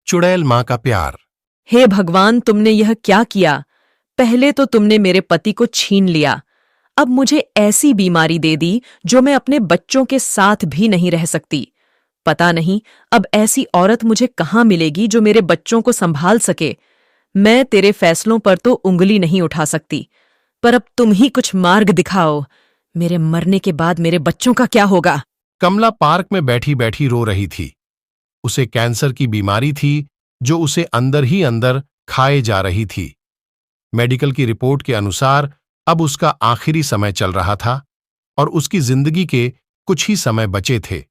चुड़ैल माँ का प्यार। हे भगवान, तुमने यह क्या किया? पहले तो तुमने मेरे पति को छीन लिया, अब मुझे ऐसी बीमारी दे दी जो मैं अपने बच्चों के साथ भी नहीं रह सकती। पता नहीं अब ऐसी औरत मुझे कहाँ मिलेगी जो मेरे बच्चों को संभाल सके। मैं तेरे फैसलों पर तो उंगली नहीं उठा सकती, पर अब तुम ही कुछ मार्ग दिखाओ। मेरे मरने के बाद मेरे बच्चों का क्या होगा? कमला पार्क में बैठी बैठी रो रही थी। उसे कैंसर की बीमारी थी जो उसे अंदर ही अंदर खाए जा रही थी। मेडिकल की रिपोर्ट के अनुसार अब उसका आखिरी समय चल रहा था और उसकी जिंदगी के कुछ ही समय बचे थे।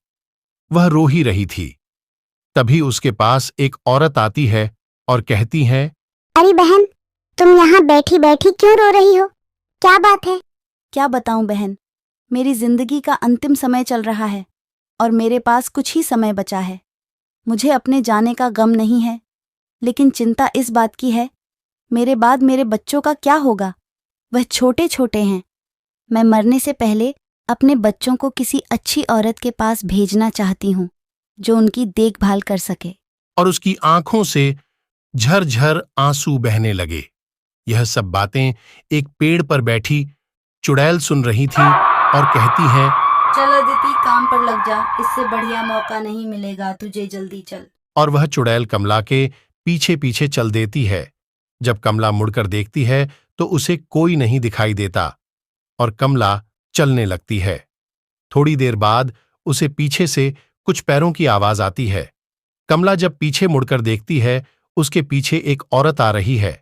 वह रो ही रही थी। तभी उसके पास एक औरत आती है और कहती है, अरे बहन, तुम यहाँ बैठी बैठी क्यों रो रही हो? क्या बात है? क्या बताऊं बहन, मेरी जिंदगी का अंतिम समय चल रहा है और मेरे पास कुछ ही समय बचा है। मुझे अपने जाने का गम नहीं है, लेकिन चिंता इस बात की है, मेरे बाद मेरे बच्चों का क्या होगा? वह छोटे छोटे हैं। मैं मरने से पहले अपने बच्चों को किसी अच्छी औरत के पास भेजना चाहती हूँ जो उनकी देखभाल कर सके। और उसकी आंखों से झरझर आंसू बहने लगे। यह सब बातें एक पेड़ पर बैठी चुड़ैल सुन रही थी और कहती है, चल अदिति, काम पर लग जा, इससे बढ़िया मौका नहीं मिलेगा तुझे, जल्दी चल। और वह चुड़ैल कमला के पीछे पीछे चल देती है। जब कमला मुड़कर देखती है तो उसे कोई नहीं दिखाई देता और कमला चलने लगती है। थोड़ी देर बाद उसे पीछे से कुछ पैरों की आवाज आती है। कमला जब पीछे मुड़कर देखती है, उसके पीछे एक औरत आ रही है।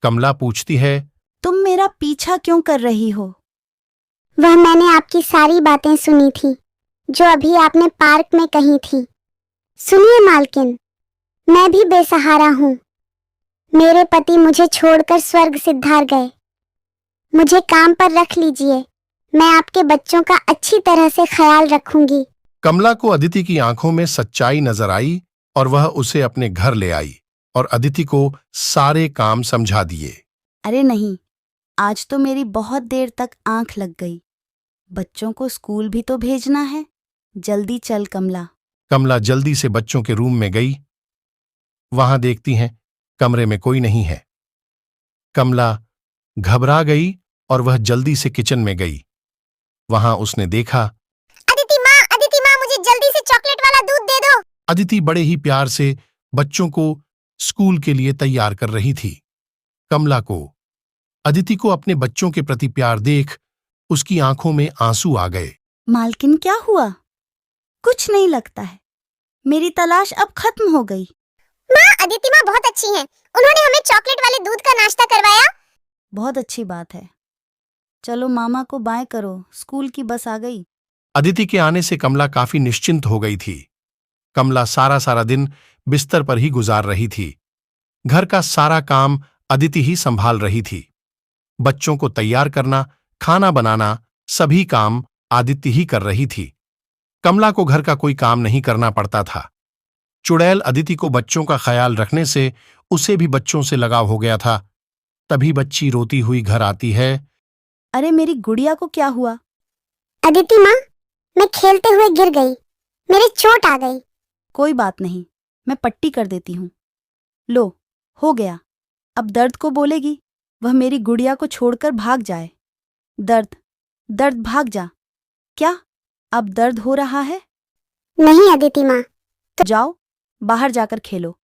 कमला पूछती है, तुम मेरा पीछा क्यों कर रही हो? वह मैंने आपकी सारी बातें सुनी थी जो अभी आपने पार्क में कही थी। सुनिए मालकिन, मैं भी बेसहारा हूँ। मेरे पति मुझे छोड़कर स्वर्ग सिधार गए। मुझे काम पर रख लीजिए, मैं आपके बच्चों का अच्छी तरह से ख्याल रखूंगी। कमला को अदिति की आंखों में सच्चाई नजर आई और वह उसे अपने घर ले आई और अदिति को सारे काम समझा दिए। अरे नहीं, आज तो मेरी बहुत देर तक आंख लग गई। बच्चों को स्कूल भी तो भेजना है। जल्दी चल कमला। कमला जल्दी से बच्चों के रूम में गई। वहां देखती हैं कमरे में कोई नहीं है। कमला घबरा गई और वह जल्दी से किचन में गई। वहां उसने देखा, अदिति माँ, मुझे जल्दी से चॉकलेट वाला दूध दे दो। अदिति बड़े ही प्यार से बच्चों को स्कूल के लिए तैयार कर रही थी। कमला को अदिति को अपने बच्चों के प्रति प्यार देख उसकी आंखों में आंसू आ गए। मालकिन, क्या हुआ? कुछ नहीं लगता है, मेरी तलाश अब खत्म हो गई। माँ, अदिति माँ बहुत अच्छी हैं। उन्होंने हमें चॉकलेट वाले दूध का नाश्ता करवाया। बहुत अच्छी बात है। चलो मामा को बाय करो, स्कूल की बस आ गई। अदिति के आने से कमला काफी निश्चिंत हो गई थी। कमला सारा सारा दिन बिस्तर पर ही गुजार रही थी। घर का सारा काम अदिति ही संभाल रही थी। बच्चों को तैयार करना, खाना बनाना, सभी काम आदित्य ही कर रही थी। कमला को घर का कोई काम नहीं करना पड़ता था। चुड़ैल अदिति को बच्चों का ख्याल रखने से उसे भी बच्चों से लगाव हो गया था। तभी बच्ची रोती हुई घर आती है। अरे मेरी गुड़िया को क्या हुआ? अदिति माँ, मैं खेलते हुए गिर गई, मेरी चोट आ गई। कोई बात नहीं, मैं पट्टी कर देती हूँ। लो, हो गया। अब दर्द को बोलेगी, वह मेरी गुड़िया को छोड़कर भाग जाए। दर्द, दर्द भाग जा। क्या अब दर्द हो रहा है? नहीं अदिति माँ। तो जाओ, बाहर जाकर खेलो।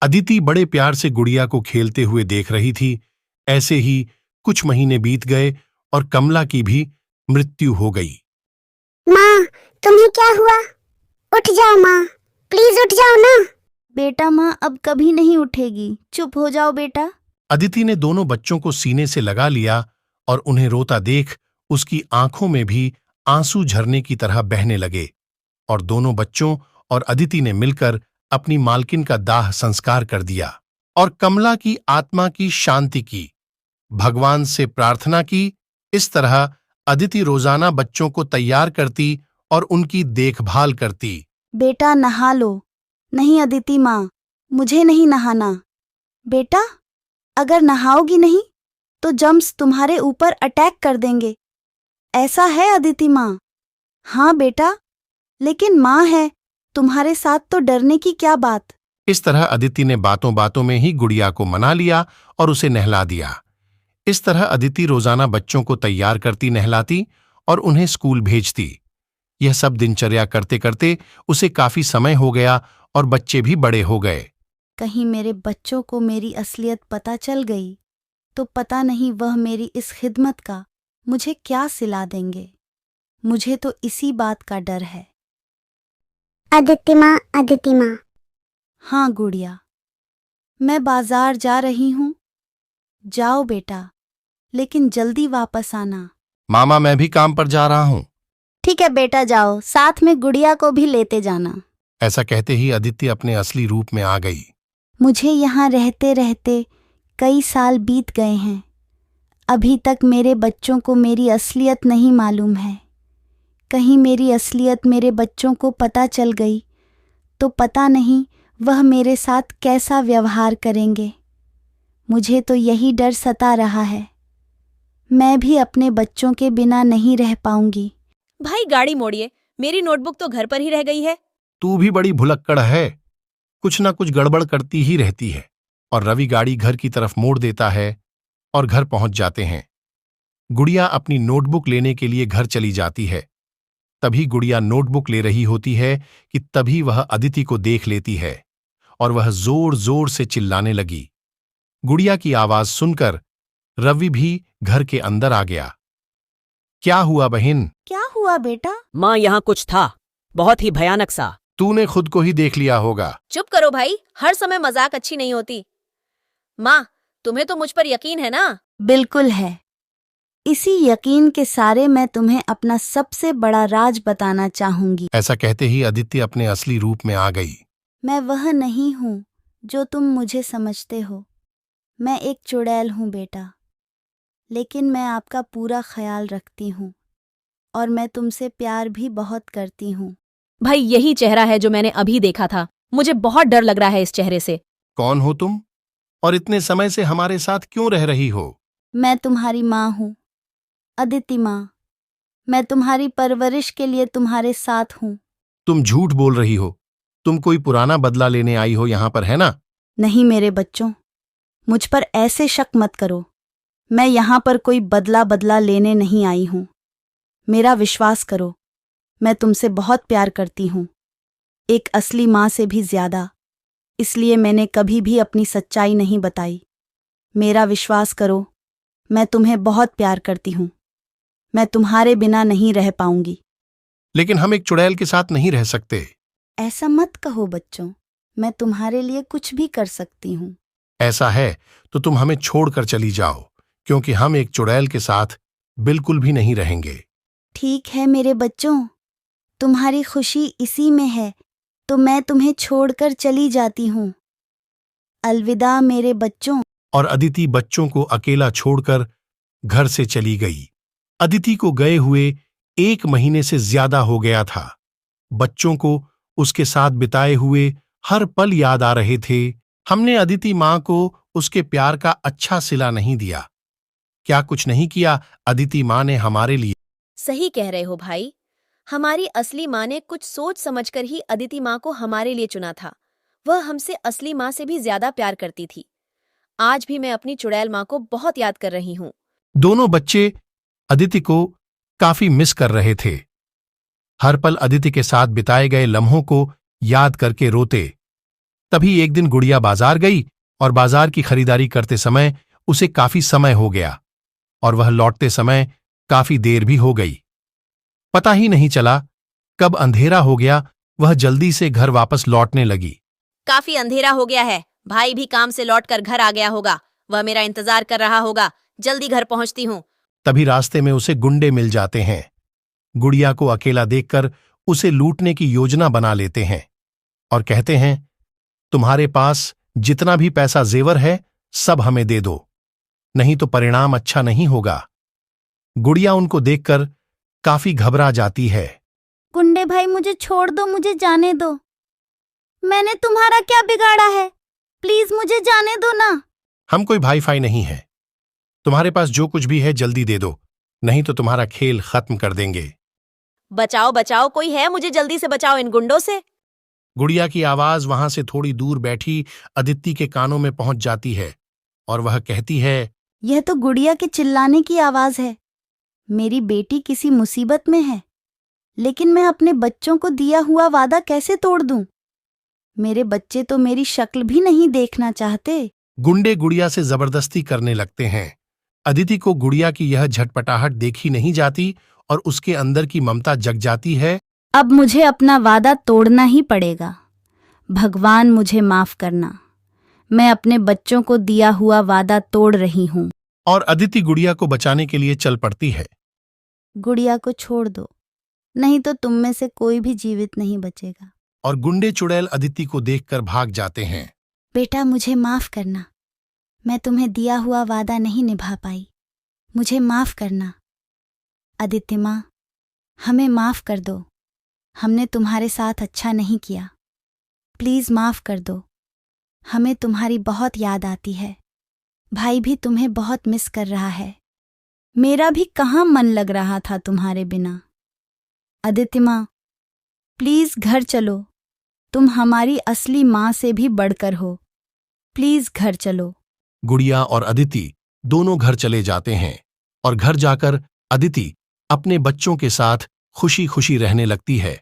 अदिति बड़े प्यार से गुड़िया को खेलते हुए देख रही थी। ऐसे ही कुछ महीने बीत गए और कमला की भी मृत्यु हो गई। माँ, तुम्हें क्या हुआ? उठ जाओ माँ, प्लीज उठ जाओ ना। बेटा, माँ अब कभी नहीं उठेगी, चुप हो जाओ बेटा। अदिति ने दोनों बच्चों को सीने से लगा लिया और उन्हें रोता देख उसकी आंखों में भी आंसू झरने की तरह बहने लगे और दोनों बच्चों और अदिति ने मिलकर अपनी मालकिन का दाह संस्कार कर दिया और कमला की आत्मा की शांति की, भगवान से प्रार्थना की। इस तरह अदिति रोजाना बच्चों को तैयार करती और उनकी देखभाल करती। बेटा नहा लो। नहीं अदिति माँ, मुझे नहीं नहाना। बेटा, अगर नहाओगी नहीं तो जम्स तुम्हारे ऊपर अटैक कर देंगे। ऐसा है अदिति माँ? हाँ बेटा, लेकिन माँ है, तुम्हारे साथ तो डरने की क्या बात। इस तरह अदिति ने बातों बातों में ही गुड़िया को मना लिया और उसे नहला दिया। इस तरह अदिति रोजाना बच्चों को तैयार करती, नहलाती और उन्हें स्कूल भेजती। यह सब दिनचर्या करते करते उसे काफी समय हो गया और बच्चे भी बड़े हो गए। कहीं मेरे बच्चों को मेरी असलियत पता चल गई तो पता नहीं वह मेरी इस खिदमत का मुझे क्या सिला देंगे। मुझे तो इसी बात का डर है। अदिति माँ, अदिति माँ। हाँ गुड़िया, मैं बाजार जा रही हूँ। जाओ बेटा, लेकिन जल्दी वापस आना। मामा, मैं भी काम पर जा रहा हूँ। ठीक है बेटा, जाओ, साथ में गुड़िया को भी लेते जाना। ऐसा कहते ही अदिति अपने असली रूप में आ गई। मुझे यहाँ रहते रहते कई साल बीत गए हैं। अभी तक मेरे बच्चों को मेरी असलियत नहीं मालूम है। कहीं मेरी असलियत मेरे बच्चों को पता चल गई तो पता नहीं वह मेरे साथ कैसा व्यवहार करेंगे। मुझे तो यही डर सता रहा है। मैं भी अपने बच्चों के बिना नहीं रह पाऊंगी। भाई गाड़ी मोड़िए, मेरी नोटबुक तो घर पर ही रह गई है। तू भी बड़ी भुलक्कड़ है, कुछ ना कुछ गड़बड़ करती ही रहती है। और रवि गाड़ी घर की तरफ मोड़ देता है और घर पहुंच जाते हैं। गुड़िया अपनी नोटबुक लेने के लिए घर चली जाती है। तभी गुड़िया नोटबुक ले रही होती है कि तभी वह अदिति को देख लेती है और वह जोर जोर से चिल्लाने लगी। गुड़िया की आवाज सुनकर रवि भी घर के अंदर आ गया। क्या हुआ बहन? क्या हुआ बेटा? माँ, यहाँ कुछ था, बहुत ही भयानक सा। तूने खुद को ही देख लिया होगा। चुप करो भाई, हर समय मजाक अच्छी नहीं होती। माँ, तुम्हें तो मुझ पर यकीन है ना? बिल्कुल है। इसी यकीन के सारे मैं तुम्हें अपना सबसे बड़ा राज बताना चाहूंगी। ऐसा कहते ही अदिति अपने असली रूप में आ गई। मैं वह नहीं हूँ जो तुम मुझे समझते हो। मैं एक चुड़ैल हूँ बेटा, लेकिन मैं आपका पूरा ख्याल रखती हूँ और मैं तुमसे प्यार भी बहुत करती हूँ। भाई, यही चेहरा है जो मैंने अभी देखा था। मुझे बहुत डर लग रहा है इस चेहरे से। कौन हो तुम और इतने समय से हमारे साथ क्यों रह रही हो? मैं तुम्हारी माँ हूँ, अदिति माँ। मैं तुम्हारी परवरिश के लिए तुम्हारे साथ हूँ। तुम झूठ बोल रही हो। तुम कोई पुराना बदला लेने आई हो यहाँ पर, है ना? नहीं मेरे बच्चों, मुझ पर ऐसे शक मत करो। मैं यहाँ पर कोई बदला लेने नहीं आई हूँ। मेरा विश्वास करो, मैं तुमसे बहुत प्यार करती हूँ, एक असली माँ से भी ज्यादा। इसलिए मैंने कभी भी अपनी सच्चाई नहीं बताई। मेरा विश्वास करो, मैं तुम्हें बहुत प्यार करती हूँ। मैं तुम्हारे बिना नहीं रह पाऊंगी। लेकिन हम एक चुड़ैल के साथ नहीं रह सकते। ऐसा मत कहो बच्चों, मैं तुम्हारे लिए कुछ भी कर सकती हूँ। ऐसा है तो तुम हमें छोड़कर चली जाओ, क्योंकि हम एक चुड़ैल के साथ बिल्कुल भी नहीं रहेंगे। ठीक है मेरे बच्चों, तुम्हारी खुशी इसी में है तो मैं तुम्हें छोड़कर चली जाती हूँ। अलविदा मेरे बच्चों। और अदिति बच्चों को अकेला छोड़कर घर से चली गई। अदिति को गए हुए 1 महीने से ज्यादा हो गया था। बच्चों को उसके साथ बिताए हुए हर पल याद आ रहे थे। हमने अदिति माँ को उसके प्यार का अच्छा सिला नहीं दिया। क्या कुछ नहीं किया अदिति माँ ने हमारे लिए? सही कह रहे हो भाई, हमारी असली माँ ने कुछ सोच समझकर ही अदिति माँ को हमारे लिए चुना था। वह हमसे असली माँ से भी ज्यादा प्यार करती थी। आज भी मैं अपनी चुड़ैल माँ को बहुत याद कर रही हूँ। दोनों बच्चे अदिति को काफी मिस कर रहे थे। हर पल अदिति के साथ बिताए गए लम्हों को याद करके रोते। तभी एक दिन गुड़िया बाजार गई और बाजार की खरीदारी करते समय उसे काफी समय हो गया और वह लौटते समय काफी देर भी हो गई। पता ही नहीं चला कब अंधेरा हो गया। वह जल्दी से घर वापस लौटने लगी। काफी अंधेरा हो गया है, भाई भी काम से लौटकर घर आ गया होगा। वह मेरा इंतजार कर रहा होगा। जल्दी घर पहुंचती हूँ। तभी रास्ते में उसे गुंडे मिल जाते हैं। गुड़िया को अकेला देखकर उसे लूटने की योजना बना लेते हैं और कहते हैं, तुम्हारे पास जितना भी पैसा जेवर है सब हमें दे दो, नहीं तो परिणाम अच्छा नहीं होगा। गुड़िया उनको देखकर काफी घबरा जाती है। गुंडे भाई मुझे छोड़ दो, मुझे जाने दो। मैंने तुम्हारा क्या बिगाड़ा है? प्लीज मुझे जाने दो ना। हम कोई भाई फाई नहीं है। तुम्हारे पास जो कुछ भी है जल्दी दे दो, नहीं तो तुम्हारा खेल खत्म कर देंगे। बचाओ बचाओ, कोई है? मुझे जल्दी से बचाओ इन गुंडों से। गुड़िया की आवाज वहां से थोड़ी दूर बैठी अदिति के कानों में पहुंच जाती है और वह कहती है, यह तो गुड़िया के चिल्लाने की आवाज है। मेरी बेटी किसी मुसीबत में है, लेकिन मैं अपने बच्चों को दिया हुआ वादा कैसे तोड़ दूं? मेरे बच्चे तो मेरी शक्ल भी नहीं देखना चाहते। गुंडे गुड़िया से जबरदस्ती करने लगते हैं। अदिति को गुड़िया की यह झटपटाहट देखी नहीं जाती और उसके अंदर की ममता जग जाती है। अब मुझे अपना वादा तोड़ना ही पड़ेगा। भगवान मुझे माफ करना। मैं अपने बच्चों को दिया हुआ वादा तोड़ रही हूं। और अदिति गुड़िया को बचाने के लिए चल पड़ती है। गुड़िया को छोड़ दो, नहीं तो तुम में से कोई भी जीवित नहीं बचेगा। और गुंडे चुड़ैल अदिति को देखकर भाग जाते हैं। बेटा, मुझे माफ करना। मैं तुम्हें दिया हुआ वादा नहीं निभा पाई। मुझे माफ करना। अदिति माँ, हमें माफ कर दो। हमने तुम्हारे साथ अच्छा नहीं किया। प्लीज माफ कर दो। हमें तुम्हारी बहुत याद आती है। भाई भी तुम्हें बहुत मिस कर रहा है। मेरा भी कहाँ मन लग रहा था तुम्हारे बिना। अदिति माँ, प्लीज घर चलो। तुम हमारी असली माँ से भी बढ़कर हो। प्लीज घर चलो। गुड़िया और अदिति दोनों घर चले जाते हैं और घर जाकर अदिति अपने बच्चों के साथ खुशी खुशी रहने लगती है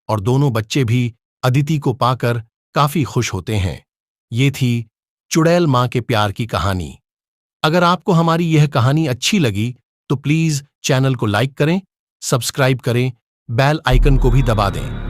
और दोनों बच्चे भी अदिति को पाकर काफी खुश होते हैं। ये थी चुड़ैल माँ के प्यार की कहानी। अगर आपको हमारी यह कहानी अच्छी लगी तो प्लीज चैनल को लाइक करें, सब्सक्राइब करें, बेल आइकन को भी दबा दें।